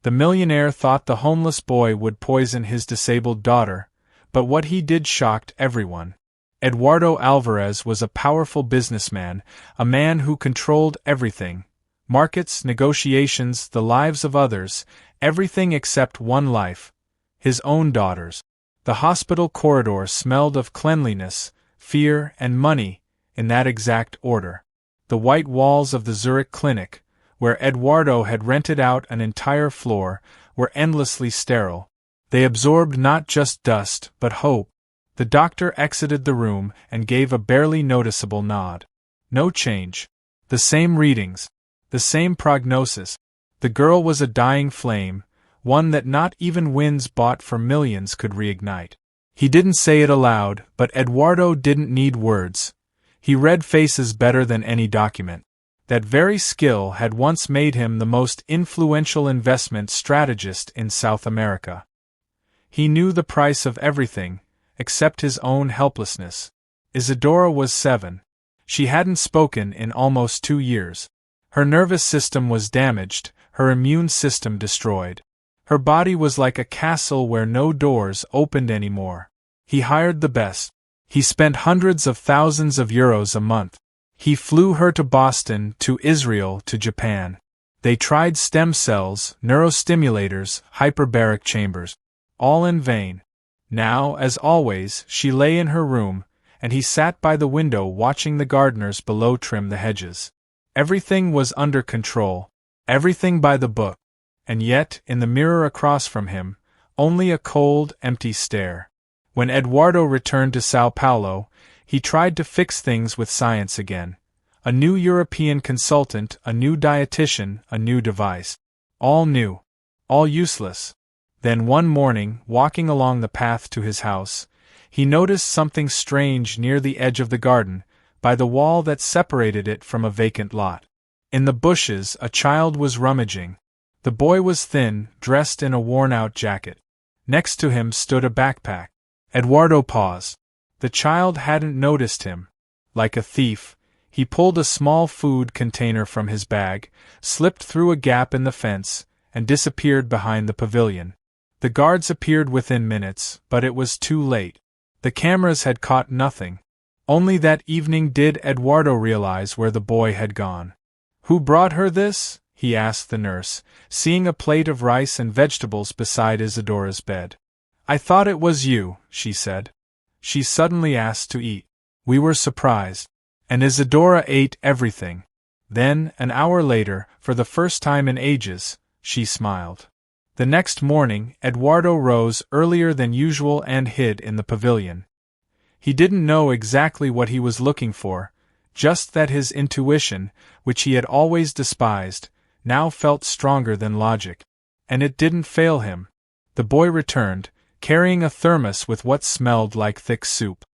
The millionaire thought the homeless boy would poison his disabled daughter, but what he did shocked everyone. Eduardo Alvarez was a powerful businessman, a man who controlled everything: markets, negotiations, the lives of others, everything except one life: his own daughter's. The hospital corridor smelled of cleanliness, fear, and money, in that exact order. The white walls of the Zurich clinic, where Eduardo had rented out an entire floor, were endlessly sterile. They absorbed not just dust, but hope. The doctor exited the room and gave a barely noticeable nod. No change. The same readings. The same prognosis. The girl was a dying flame, one that not even winds bought for millions could reignite. He didn't say it aloud, but Eduardo didn't need words. He read faces better than any document. That very skill had once made him the most influential investment strategist in South America. He knew the price of everything, except his own helplessness. Isadora was 7. She hadn't spoken in almost 2 years. Her nervous system was damaged, her immune system destroyed. Her body was like a castle where no doors opened anymore. He hired the best. He spent hundreds of thousands of euros a month. He flew her to Boston, to Israel, to Japan. They tried stem cells, neurostimulators, hyperbaric chambers. All in vain. Now, as always, she lay in her room, and he sat by the window watching the gardeners below trim the hedges. Everything was under control. Everything by the book. And yet, in the mirror across from him, only a cold, empty stare. When Eduardo returned to São Paulo, he tried to fix things with science again. A new European consultant, a new dietitian, a new device. All new. All useless. Then one morning, walking along the path to his house, he noticed something strange near the edge of the garden, by the wall that separated it from a vacant lot. In the bushes, a child was rummaging. The boy was thin, dressed in a worn-out jacket. Next to him stood a backpack. Eduardo paused. The child hadn't noticed him. Like a thief, he pulled a small food container from his bag, slipped through a gap in the fence, and disappeared behind the pavilion. The guards appeared within minutes, but it was too late. The cameras had caught nothing. Only that evening did Eduardo realize where the boy had gone. "Who brought her this?" he asked the nurse, seeing a plate of rice and vegetables beside Isadora's bed. "I thought it was you," she said. She suddenly asked to eat. We were surprised. And Isadora ate everything. Then, an hour later, for the first time in ages, she smiled. The next morning, Eduardo rose earlier than usual and hid in the pavilion. He didn't know exactly what he was looking for, just that his intuition, which he had always despised, now felt stronger than logic. And it didn't fail him. The boy returned, carrying a thermos with what smelled like thick soup.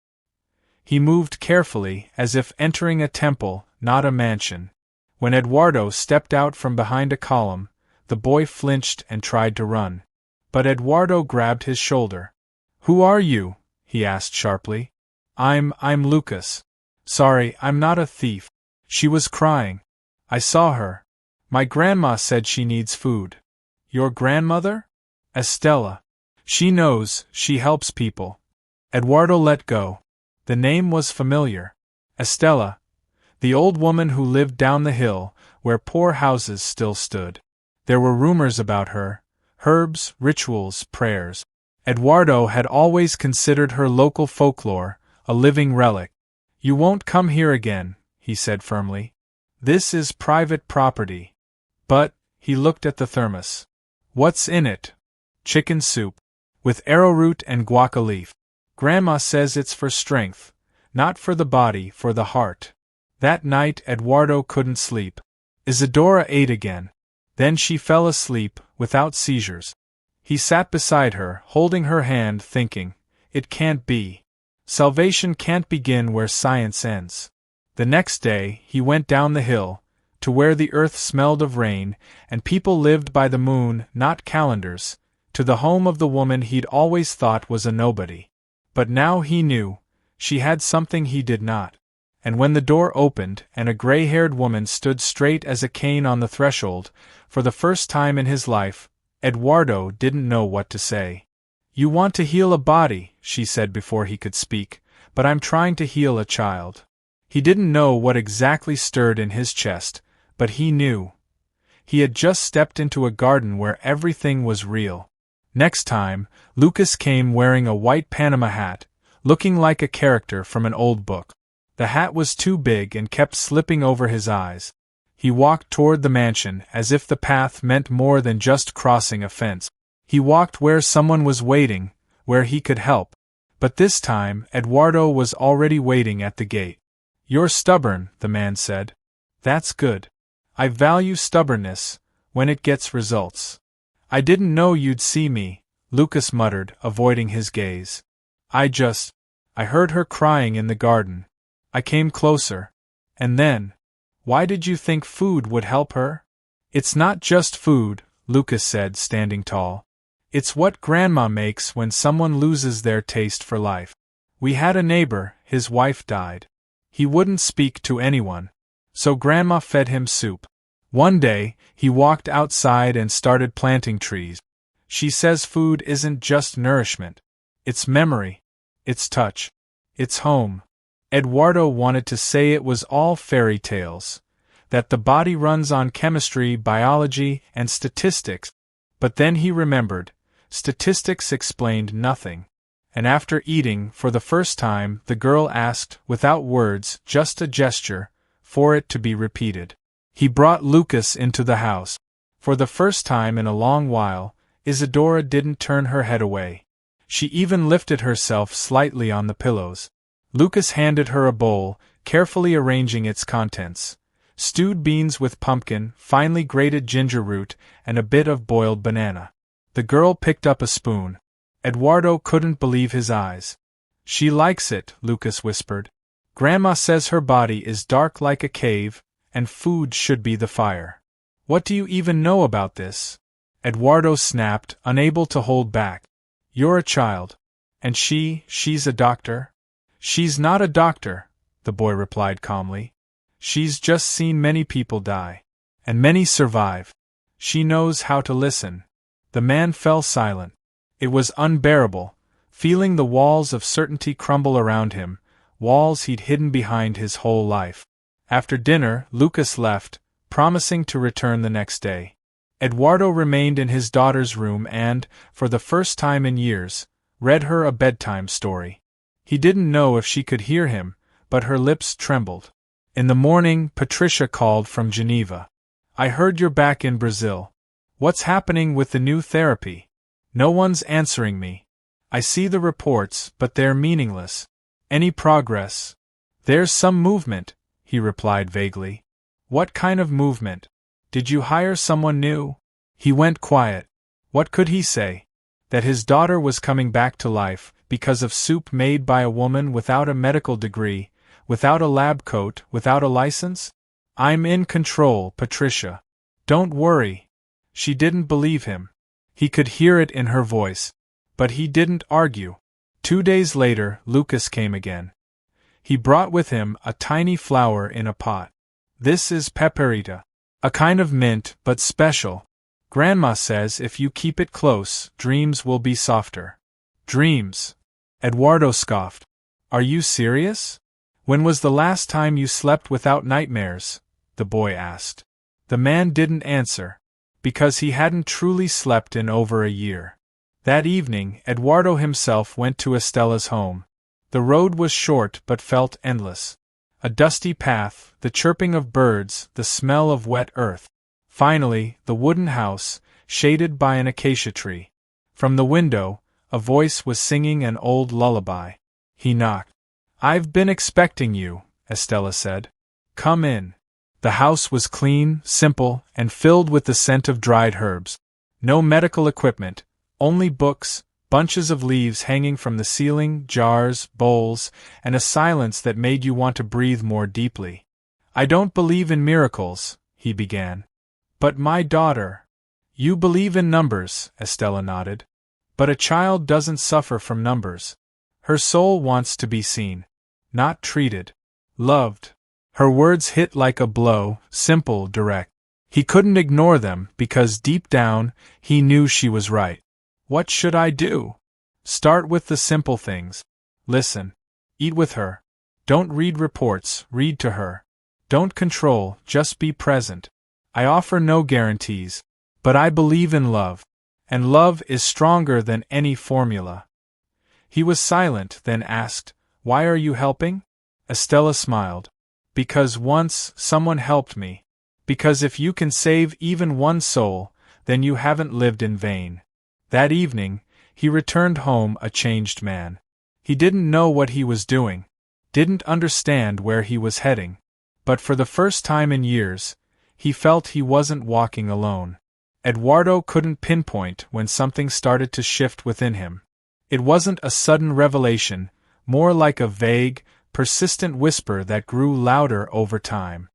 He moved carefully, as if entering a temple, not a mansion. When Eduardo stepped out from behind a column, the boy flinched and tried to run. But Eduardo grabbed his shoulder. "Who are you?" he asked sharply. I'm Lucas. Sorry, I'm not a thief." She was crying. "I saw her. My grandma said she needs food." "Your grandmother?" "Estella. She knows, she helps people." Eduardo let go. The name was familiar. Estella. The old woman who lived down the hill, where poor houses still stood. There were rumors about her, herbs, rituals, prayers. Eduardo had always considered her local folklore, a living relic. "You won't come here again," he said firmly. "This is private property." "But," he looked at the thermos. "What's in it?" "Chicken soup. With arrowroot and guaca leaf. Grandma says it's for strength. Not for the body, for the heart." That night Eduardo couldn't sleep. Isadora ate again. Then she fell asleep, without seizures. He sat beside her, holding her hand, thinking, it can't be. Salvation can't begin where science ends. The next day, he went down the hill, to where the earth smelled of rain, and people lived by the moon, not calendars, to the home of the woman he'd always thought was a nobody. But now he knew, she had something he did not. And when the door opened, and a gray-haired woman stood straight as a cane on the threshold, for the first time in his life, Eduardo didn't know what to say. You want to heal a body, she said before he could speak, but I'm trying to heal a child. He didn't know what exactly stirred in his chest, but he knew. He had just stepped into a garden where everything was real. Next time, Lucas came wearing a white Panama hat, looking like a character from an old book. The hat was too big and kept slipping over his eyes. He walked toward the mansion as if the path meant more than just crossing a fence. He walked where someone was waiting, where he could help. But this time, Eduardo was already waiting at the gate. You're stubborn, the man said. That's good. I value stubbornness, when it gets results. I didn't know you'd see me, Lucas muttered, avoiding his gaze. I heard her crying in the garden. I came closer. And then, why did you think food would help her? It's not just food, Lucas said, standing tall. It's what Grandma makes when someone loses their taste for life. We had a neighbor, his wife died. He wouldn't speak to anyone. So Grandma fed him soup. One day, he walked outside and started planting trees. She says food isn't just nourishment. It's memory. It's touch. It's home. Eduardo wanted to say it was all fairy tales, that the body runs on chemistry, biology, and statistics, but then he remembered, statistics explained nothing. And after eating, for the first time, the girl asked, without words, just a gesture, for it to be repeated. He brought Lucas into the house. For the first time in a long while, Isadora didn't turn her head away. She even lifted herself slightly on the pillows. Lucas handed her a bowl, carefully arranging its contents. Stewed beans with pumpkin, finely grated ginger root, and a bit of boiled banana. The girl picked up a spoon. Eduardo couldn't believe his eyes. She likes it, Lucas whispered. Grandma says her body is dark like a cave, and food should be the fire. What do you even know about this? Eduardo snapped, unable to hold back. You're a child. And she's a doctor? She's not a doctor, the boy replied calmly. She's just seen many people die. And many survive. She knows how to listen. The man fell silent. It was unbearable, feeling the walls of certainty crumble around him, walls he'd hidden behind his whole life. After dinner, Lucas left, promising to return the next day. Eduardo remained in his daughter's room and, for the first time in years, read her a bedtime story. He didn't know if she could hear him, but her lips trembled. In the morning, Patricia called from Geneva. I heard you're back in Brazil. What's happening with the new therapy? No one's answering me. I see the reports, but they're meaningless. Any progress? There's some movement, he replied vaguely. What kind of movement? Did you hire someone new? He went quiet. What could he say? That his daughter was coming back to life, because of soup made by a woman without a medical degree, without a lab coat, without a license? I'm in control, Patricia. Don't worry. She didn't believe him. He could hear it in her voice. But he didn't argue. 2 days later, Lucas came again. He brought with him a tiny flower in a pot. This is peperita. A kind of mint, but special. Grandma says if you keep it close, dreams will be softer. Dreams? Eduardo scoffed. Are you serious? When was the last time you slept without nightmares? The boy asked. The man didn't answer. Because he hadn't truly slept in over a year. That evening, Eduardo himself went to Estella's home. The road was short but felt endless. A dusty path, the chirping of birds, the smell of wet earth. Finally, the wooden house, shaded by an acacia tree. From the window, a voice was singing an old lullaby. He knocked. I've been expecting you, Estella said. Come in. The house was clean, simple, and filled with the scent of dried herbs. No medical equipment, only books, bunches of leaves hanging from the ceiling, jars, bowls, and a silence that made you want to breathe more deeply. I don't believe in miracles, he began. But my daughter. You believe in numbers, Estella nodded. But a child doesn't suffer from numbers. Her soul wants to be seen. Not treated. Loved. Her words hit like a blow, simple, direct. He couldn't ignore them because deep down, he knew she was right. What should I do? Start with the simple things. Listen. Eat with her. Don't read reports, read to her. Don't control, just be present. I offer no guarantees, but I believe in love. And love is stronger than any formula. He was silent, then asked, Why are you helping? Estella smiled. Because once someone helped me. Because if you can save even one soul, then you haven't lived in vain. That evening, he returned home a changed man. He didn't know what he was doing, didn't understand where he was heading, but for the first time in years, he felt he wasn't walking alone. Eduardo couldn't pinpoint when something started to shift within him. It wasn't a sudden revelation, more like a vague, persistent whisper that grew louder over time.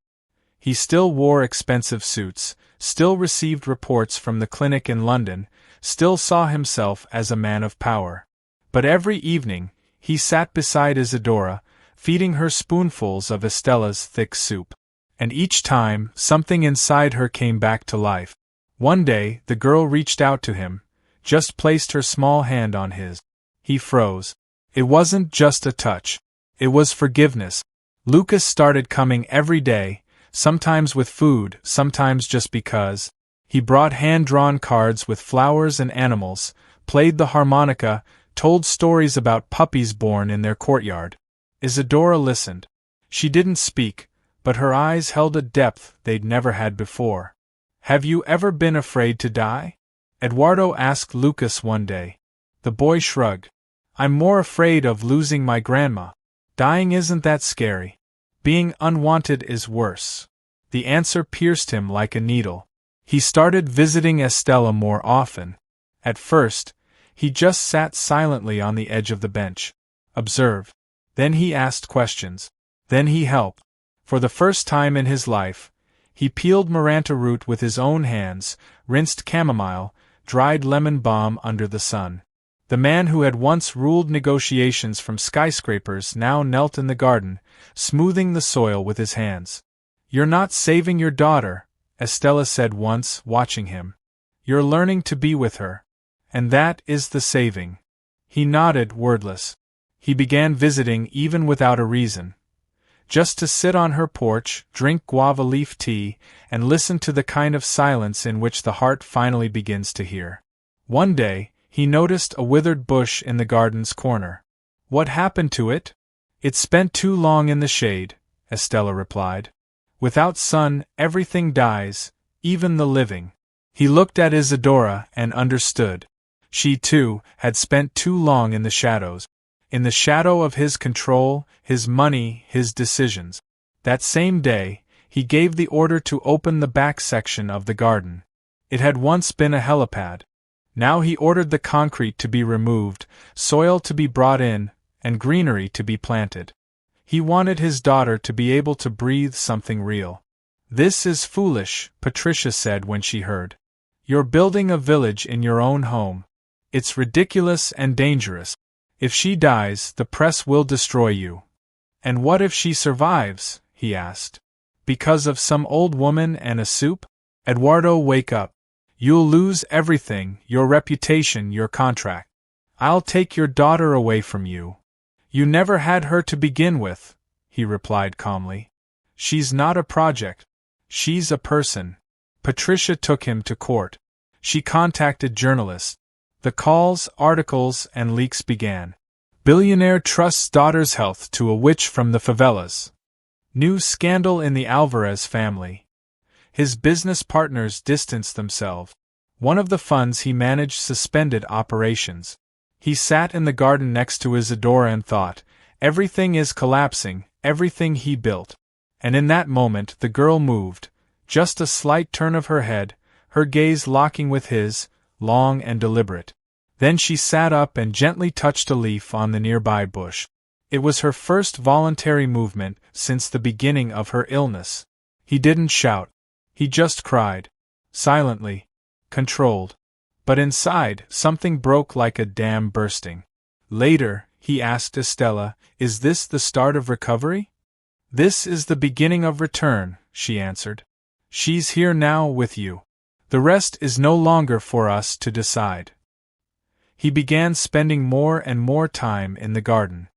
He still wore expensive suits, still received reports from the clinic in London, still saw himself as a man of power. But every evening, he sat beside Isadora, feeding her spoonfuls of Estella's thick soup. And each time, something inside her came back to life. One day, the girl reached out to him, just placed her small hand on his. He froze. It wasn't just a touch. It was forgiveness. Lucas started coming every day, sometimes with food, sometimes just because. He brought hand-drawn cards with flowers and animals, played the harmonica, told stories about puppies born in their courtyard. Isadora listened. She didn't speak, but her eyes held a depth they'd never had before. Have you ever been afraid to die? Eduardo asked Lucas one day. The boy shrugged. I'm more afraid of losing my grandma. Dying isn't that scary. Being unwanted is worse. The answer pierced him like a needle. He started visiting Estella more often. At first, he just sat silently on the edge of the bench. Observe. Then he asked questions. Then he helped. For the first time in his life, he peeled Maranta root with his own hands, rinsed chamomile, dried lemon balm under the sun. The man who had once ruled negotiations from skyscrapers now knelt in the garden, smoothing the soil with his hands. You're not saving your daughter, Estella said once, watching him. You're learning to be with her. And that is the saving. He nodded, wordless. He began visiting even without a reason. Just to sit on her porch, drink guava leaf tea, and listen to the kind of silence in which the heart finally begins to hear. One day, he noticed a withered bush in the garden's corner. What happened to it? It spent too long in the shade, Estella replied. Without sun, everything dies, even the living. He looked at Isadora and understood. She, too, had spent too long in the shadows. In the shadow of his control, his money, his decisions. That same day, he gave the order to open the back section of the garden. It had once been a helipad. Now he ordered the concrete to be removed, soil to be brought in, and greenery to be planted. He wanted his daughter to be able to breathe something real. This is foolish, Patricia said when she heard. You're building a village in your own home. It's ridiculous and dangerous. If she dies, the press will destroy you. And what if she survives? He asked. Because of some old woman and a soup? Eduardo, wake up. You'll lose everything, your reputation, your contract. I'll take your daughter away from you. You never had her to begin with, he replied calmly. She's not a project. She's a person. Patricia took him to court. She contacted journalists. The calls, articles, and leaks began. Billionaire trusts daughter's health to a witch from the favelas. New scandal in the Alvarez family. His business partners distanced themselves. One of the funds he managed suspended operations. He sat in the garden next to Isadora and thought, everything is collapsing, everything he built. And in that moment the girl moved, just a slight turn of her head, her gaze locking with his, long and deliberate. Then she sat up and gently touched a leaf on the nearby bush. It was her first voluntary movement since the beginning of her illness. He didn't shout. He just cried. Silently. Controlled. But inside, something broke like a dam bursting. Later, he asked Estella, is this the start of recovery? This is the beginning of return, she answered. She's here now with you. The rest is no longer for us to decide. He began spending more and more time in the garden.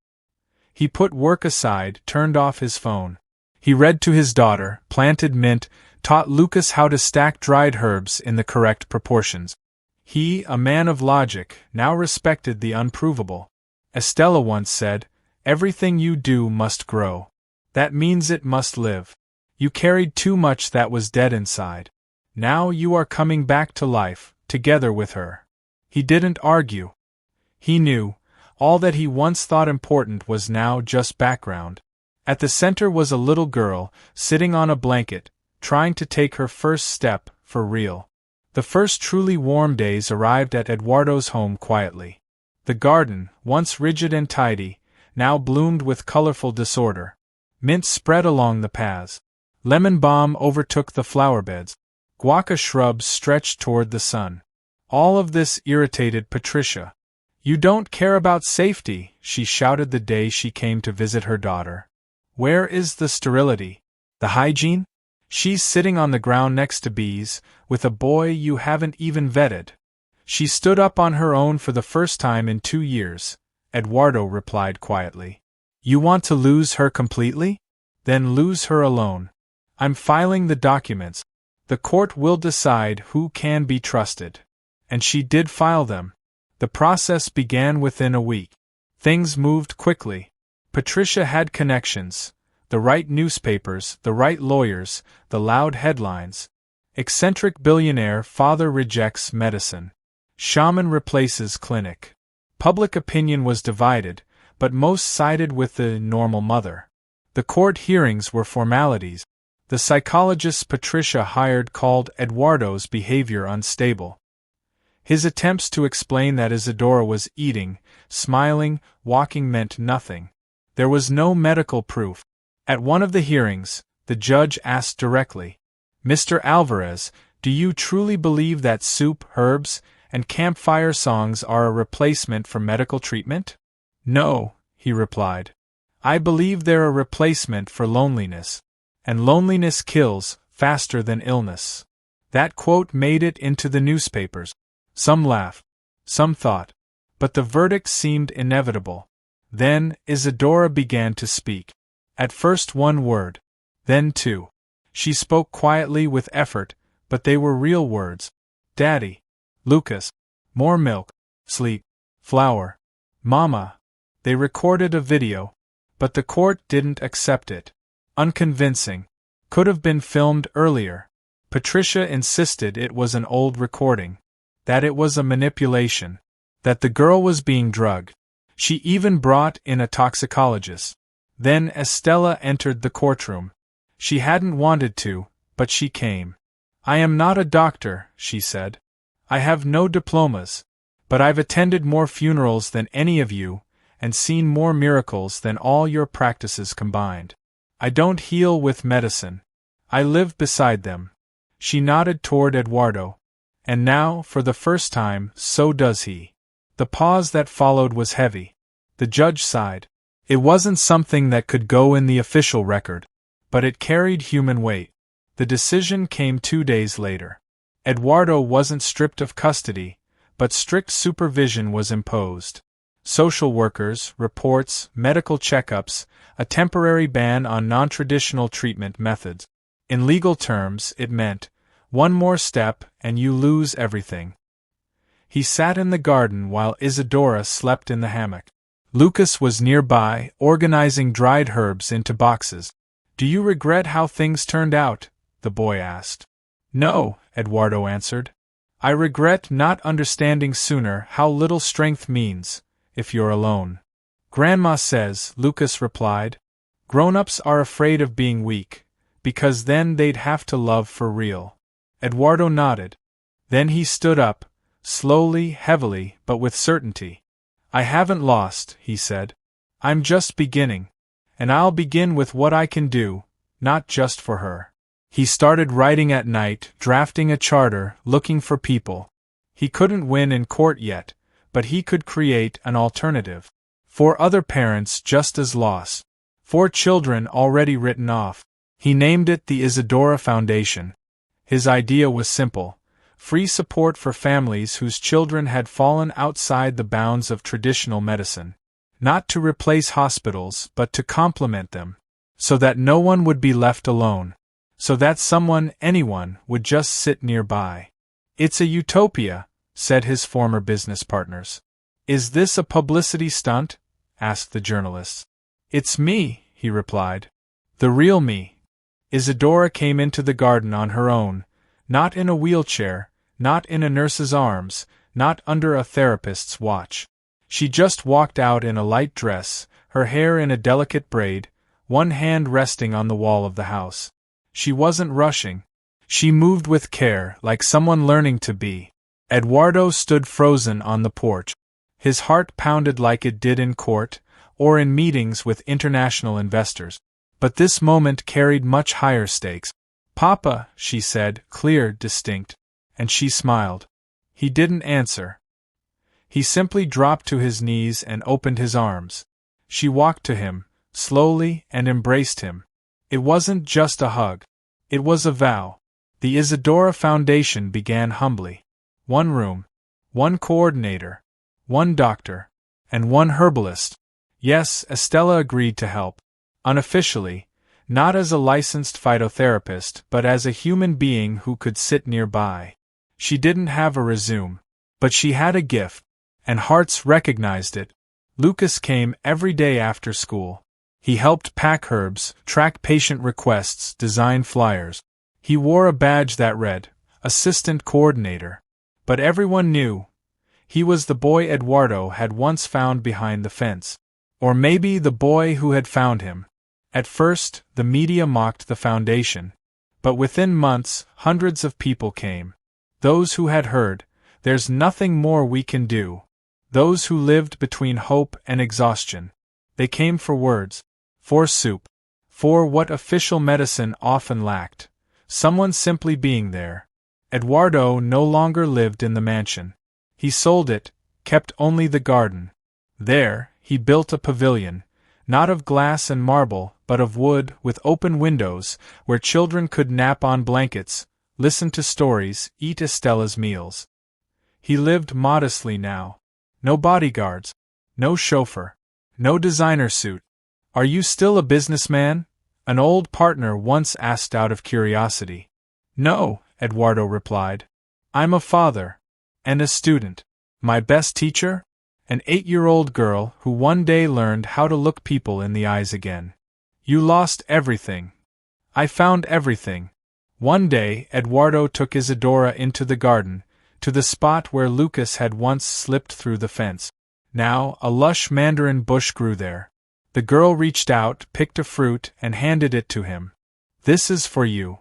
He put work aside, turned off his phone. He read to his daughter, planted mint, taught Lucas how to stack dried herbs in the correct proportions. He, a man of logic, now respected the unprovable. Estella once said, "Everything you do must grow. That means it must live. You carried too much that was dead inside. Now you are coming back to life, together with her." He didn't argue. He knew, all that he once thought important was now just background. At the center was a little girl, sitting on a blanket, trying to take her first step, for real. The first truly warm days arrived at Eduardo's home quietly. The garden, once rigid and tidy, now bloomed with colorful disorder. Mint spread along the paths. Lemon balm overtook the flower beds. Guaca shrubs stretched toward the sun. All of this irritated Patricia. "You don't care about safety," she shouted the day she came to visit her daughter. "Where is the sterility? The hygiene? She's sitting on the ground next to bees, with a boy you haven't even vetted." "She stood up on her own for the first time in 2 years," Eduardo replied quietly. "You want to lose her completely? Then lose her alone. I'm filing the documents. The court will decide who can be trusted." And she did file them. The process began within a week. Things moved quickly. Patricia had connections, the right newspapers, the right lawyers, the loud headlines. Eccentric billionaire father rejects medicine. Shaman replaces clinic. Public opinion was divided, but most sided with the normal mother. The court hearings were formalities. The psychologists Patricia hired called Eduardo's behavior unstable. His attempts to explain that Isadora was eating, smiling, walking meant nothing. There was no medical proof. At one of the hearings, the judge asked directly, "Mr. Alvarez, do you truly believe that soup, herbs, and campfire songs are a replacement for medical treatment?" "No," he replied. "I believe they're a replacement for loneliness. And loneliness kills, faster than illness." That quote made it into the newspapers. Some laughed, some thought, but the verdict seemed inevitable. Then Isadora began to speak. At first one word, then two. She spoke quietly with effort, but they were real words. "Daddy. Lucas. More milk. Sleep. Flour. Mama." They recorded a video, but the court didn't accept it. Unconvincing. Could have been filmed earlier. Patricia insisted it was an old recording. That it was a manipulation. That the girl was being drugged. She even brought in a toxicologist. Then Estella entered the courtroom. She hadn't wanted to, but she came. "I am not a doctor," she said. "I have no diplomas. But I've attended more funerals than any of you, and seen more miracles than all your practices combined. I don't heal with medicine. I live beside them." She nodded toward Eduardo. "And now, for the first time, so does he." The pause that followed was heavy. The judge sighed. It wasn't something that could go in the official record, but it carried human weight. The decision came 2 days later. Eduardo wasn't stripped of custody, but strict supervision was imposed. Social workers, reports, medical checkups, a temporary ban on non-traditional treatment methods. In legal terms, it meant, one more step and you lose everything. He sat in the garden while Isadora slept in the hammock. Lucas was nearby, organizing dried herbs into boxes. "Do you regret how things turned out?" the boy asked. "No," Eduardo answered. "I regret not understanding sooner how little strength means, if you're alone." "Grandma says," Lucas replied, "grown-ups are afraid of being weak, because then they'd have to love for real." Eduardo nodded. Then he stood up, slowly, heavily, but with certainty. "I haven't lost," he said. "I'm just beginning. And I'll begin with what I can do, not just for her." He started writing at night, drafting a charter, looking for people. He couldn't win in court yet, but he could create an alternative. 4 other parents just as lost. 4 children already written off. He named it the Isadora Foundation. His idea was simple: free support for families whose children had fallen outside the bounds of traditional medicine. Not to replace hospitals, but to complement them. So that no one would be left alone. So that someone, anyone, would just sit nearby. "It's a utopia," said his former business partners. "Is this a publicity stunt?" asked the journalists. "It's me," he replied. "The real me." Isadora came into the garden on her own, not in a wheelchair, not in a nurse's arms, not under a therapist's watch. She just walked out in a light dress, her hair in a delicate braid, one hand resting on the wall of the house. She wasn't rushing. She moved with care, like someone learning to be. Eduardo stood frozen on the porch. His heart pounded like it did in court, or in meetings with international investors. But this moment carried much higher stakes. "Papa," she said, clear, distinct. And she smiled. He didn't answer. He simply dropped to his knees and opened his arms. She walked to him, slowly, and embraced him. It wasn't just a hug. It was a vow. The Isadora Foundation began humbly. One room, one coordinator, one doctor, and one herbalist. Yes, Estella agreed to help. Unofficially, not as a licensed phytotherapist, but as a human being who could sit nearby. She didn't have a resume, but she had a gift, and Hearts recognized it. Lucas came every day after school. He helped pack herbs, track patient requests, design flyers. He wore a badge that read, Assistant Coordinator. But everyone knew. He was the boy Eduardo had once found behind the fence. Or maybe the boy who had found him. At first, the media mocked the foundation. But within months, hundreds of people came. Those who had heard, "There's nothing more we can do." Those who lived between hope and exhaustion. They came for words. For soup. For what official medicine often lacked. Someone simply being there. Eduardo no longer lived in the mansion. He sold it, kept only the garden. There, he built a pavilion, not of glass and marble, but of wood, with open windows, where children could nap on blankets, listen to stories, eat Estella's meals. He lived modestly now. No bodyguards. No chauffeur. No designer suit. "Are you still a businessman?" an old partner once asked out of curiosity. "No," Eduardo replied. "I'm a father. And a student. My best teacher? An 8-year-old girl who one day learned how to look people in the eyes again. You lost everything. I found everything." One day, Eduardo took Isadora into the garden, to the spot where Lucas had once slipped through the fence. Now, a lush mandarin bush grew there. The girl reached out, picked a fruit, and handed it to him. "This is for you."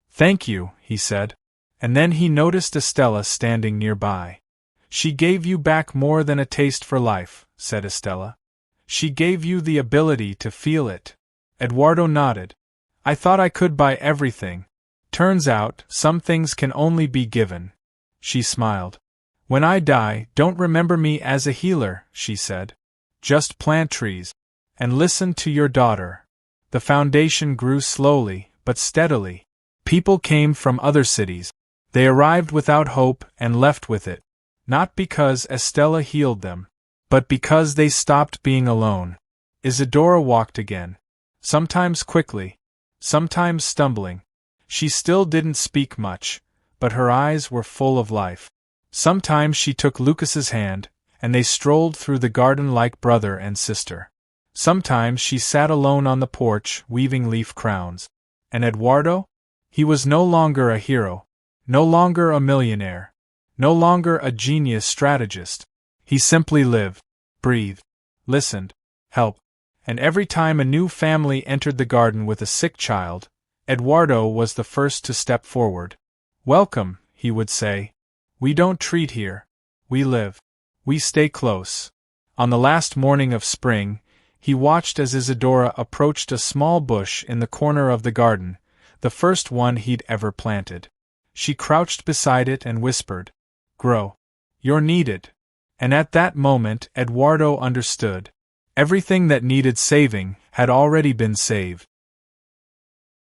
"Thank you," he said. And then he noticed Estella standing nearby. "She gave you back more than a taste for life," said Estella. "She gave you the ability to feel it." Eduardo nodded. "I thought I could buy everything. Turns out, some things can only be given." She smiled. "When I die, don't remember me as a healer," she said. "Just plant trees. And listen to your daughter." The foundation grew slowly, but steadily. People came from other cities. They arrived without hope and left with it. Not because Estella healed them, but because they stopped being alone. Isadora walked again. Sometimes quickly, sometimes stumbling. She still didn't speak much, but her eyes were full of life. Sometimes she took Lucas's hand, and they strolled through the garden like brother and sister. Sometimes she sat alone on the porch, weaving leaf crowns. And Eduardo? He was no longer a hero, no longer a millionaire, no longer a genius strategist. He simply lived, breathed, listened, helped. And every time a new family entered the garden with a sick child, Eduardo was the first to step forward. "Welcome," he would say. "We don't treat here. We live. We stay close." On the last morning of spring, he watched as Isadora approached a small bush in the corner of the garden, the first one he'd ever planted. She crouched beside it and whispered, "Grow. You're needed." And at that moment Eduardo understood. Everything that needed saving had already been saved.